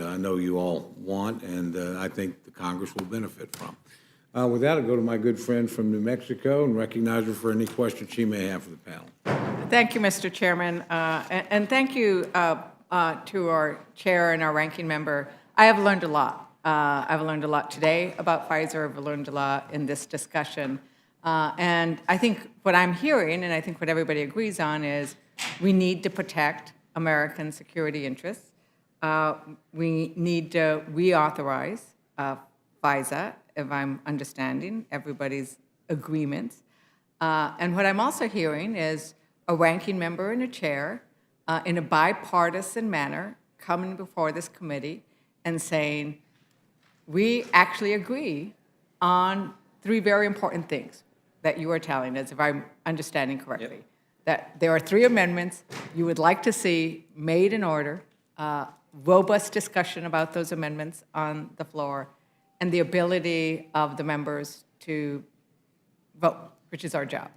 I know you all want, and I think the Congress will benefit from. With that, I'll go to my good friend from New Mexico and recognize her for any questions she may have for the panel. Thank you, Mr. Chairman, and thank you to our chair and our ranking member. I have learned a lot. I've learned a lot today about FISA. I've learned a lot in this discussion. And I think what I'm hearing, and I think what everybody agrees on, is we need to protect American security interests. We need to reauthorize FISA, if I'm understanding everybody's agreements. And what I'm also hearing is a ranking member and a chair in a bipartisan manner coming before this committee and saying, we actually agree on 3 very important things that you are telling us, if I'm understanding correctly. Yep. That there are 3 amendments you would like to see made in order, robust discussion about those amendments on the floor, and the ability of the members to vote, which is our job.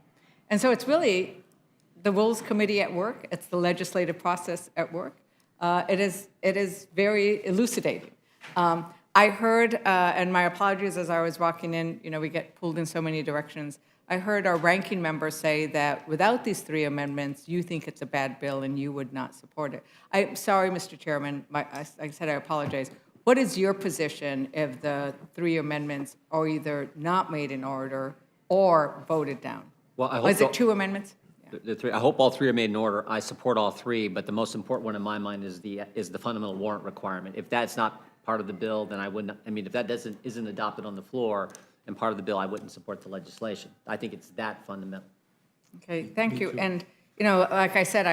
And so it's really the Rules Committee at work. It's the legislative process at work. It is very elucidating. I heard, and my apologies as I was walking in, we get pulled in so many directions. I heard our ranking member say that without these 3 amendments, you think it's a bad bill and you would not support it. I'm sorry, Mr. Chairman, I said I apologize. What is your position if the 3 amendments are either not made in order or voted down? Well, I hope is it 2 amendments? The 3. I hope all 3 are made in order. I support all 3, but the most important one in my mind is the fundamental warrant requirement. If that's not part of the bill, then I wouldn't. I mean, if that isn't adopted on the floor and part of the bill, I wouldn't support the legislation. I think it's that fundamental. Okay, thank you. And like I said,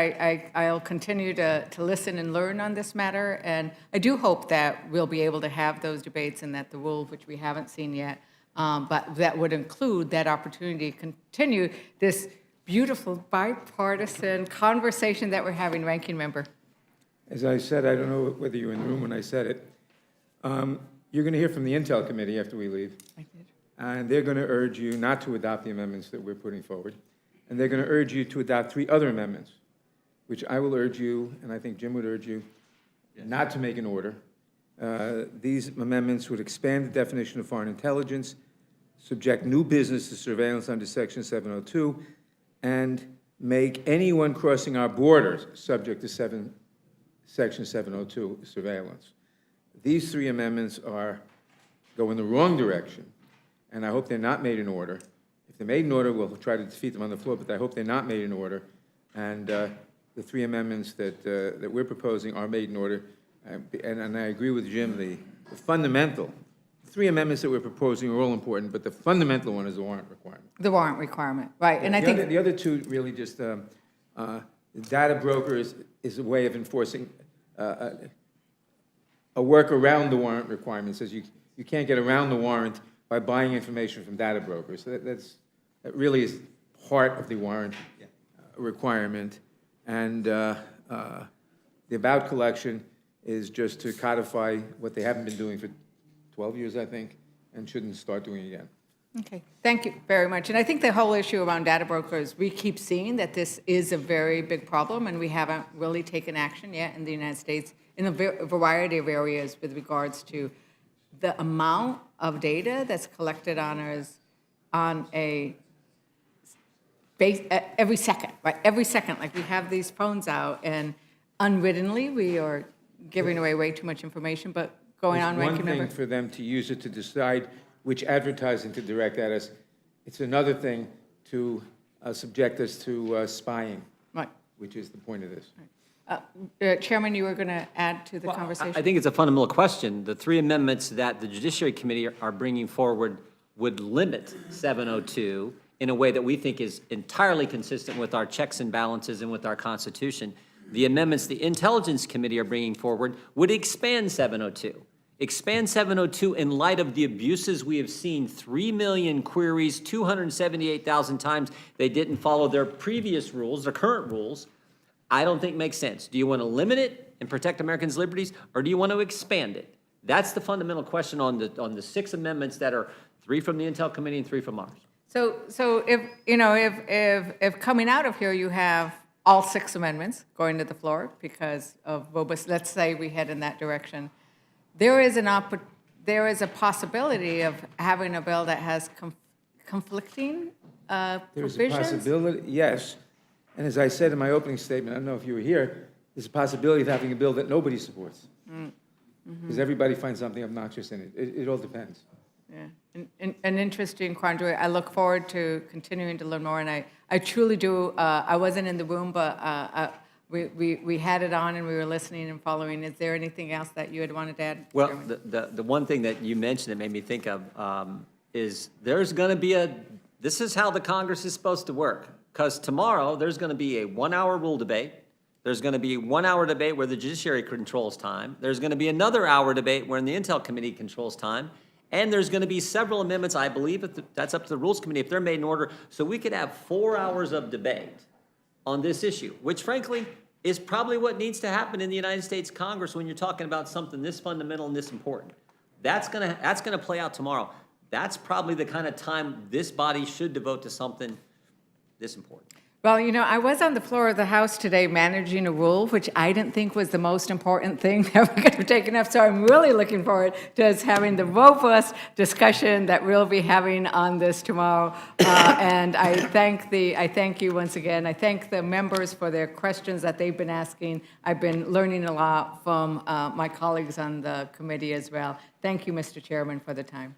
I'll continue to listen and learn on this matter, and I do hope that we'll be able to have those debates and that the rule, which we haven't seen yet, but that would include that opportunity to continue this beautiful bipartisan conversation that we're having, Ranking Member. As I said, I don't know whether you were in the room when I said it. You're going to hear from the Intel Committee after we leave. I did. And they're going to urge you not to adopt the amendments that we're putting forward. And they're going to urge you to adopt 3 other amendments, which I will urge you, and I think Jim would urge you, not to make an order. These amendments would expand the definition of foreign intelligence, subject new business to surveillance under Section 702, and make anyone crossing our borders subject to Section 702 surveillance. These 3 amendments go in the wrong direction, and I hope they're not made in order. If they're made in order, we'll try to defeat them on the floor, but I hope they're not made in order. And the 3 amendments that we're proposing are made in order. And I agree with Jim, the fundamental, 3 amendments that we're proposing are all important, but the fundamental one is the warrant requirement. The warrant requirement, right. And I think the other 2 really just, data brokers is a way of enforcing a work around the warrant requirement. Says you can't get around the warrant by buying information from data brokers. So that really is part of the warrant requirement. And the about collection is just to codify what they haven't been doing for 12 years, I think, and shouldn't start doing again. Okay, thank you very much. And I think the whole issue around data brokers, we keep seeing that this is a very big problem, and we haven't really taken action yet in the United States in a variety of areas with regards to the amount of data that's collected on us on a base every second, right? Every second, like we have these phones out, and unwittingly we are giving away way too much information, but going on, Ranking Member. It's one thing for them to use it to decide which advertising to direct at us. It's another thing to subject us to spying, Right. which is the point of this. Right. Chairman, you were going to add to the conversation? I think it's a fundamental question. The 3 amendments that the Judiciary Committee are bringing forward would limit 702 in a way that we think is entirely consistent with our checks and balances and with our Constitution. The amendments the Intelligence Committee are bringing forward would expand 702. Expand 702 in light of the abuses we have seen. 3 million queries, 278,000 times they didn't follow their previous rules, their current rules. I don't think makes sense. Do you want to limit it and protect Americans' liberties, or do you want to expand it? That's the fundamental question on the 6 amendments that are 3 from the Intel Committee and 3 from ours. So if coming out of here you have all 6 amendments going to the floor because of robust, let's say we head in that direction, there is there is a possibility of having a bill that has conflicting There's a provisions? possibility, yes. And as I said in my opening statement, I don't know if you were here, there's a possibility of having a bill that nobody supports. Because everybody finds something obnoxious in it. It all depends. Yeah, an interesting quandary. I look forward to continuing to learn more, and I truly do. I wasn't in the room, but we had it on and we were listening and following. Is there anything else that you had wanted to add? Well, Chairman? the one thing that you mentioned that made me think of is there's going to be this is how the Congress is supposed to work. Because tomorrow, there's going to be a 1-hour rule debate. There's going to be a 1-hour debate where the judiciary controls time. There's going to be another hour debate where the Intel Committee controls time. And there's going to be several amendments, I believe, that's up to the Rules Committee, if they're made in order. So we could have 4 hours of debate on this issue, which frankly is probably what needs to happen in the United States Congress when you're talking about something this fundamental and this important. That's gonna play out tomorrow. That's probably the kind of time this body should devote to something this important. Well, you know, I was on the floor of the House today managing a rule, which I didn't think was the most important thing that we're going to be taking up. So I'm really looking forward to us having the robust discussion that we'll be having on this tomorrow. And I thank you once again. I thank the members for their questions that they've been asking. I've been learning a lot from my colleagues on the committee as well. Thank you, Mr. Chairman, for the time.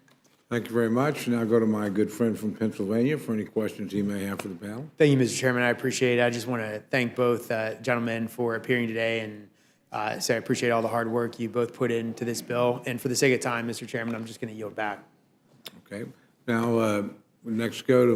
Thank you very much. Now go to my good friend from Pennsylvania for any questions he may have for the panel. Thank you, Mr. Chairman. I appreciate it. I just want to thank both gentlemen for appearing today and say I appreciate all the hard work you both put into this bill. And for the sake of time, Mr. Chairman, I'm just going to yield back. Okay. Now, next go to my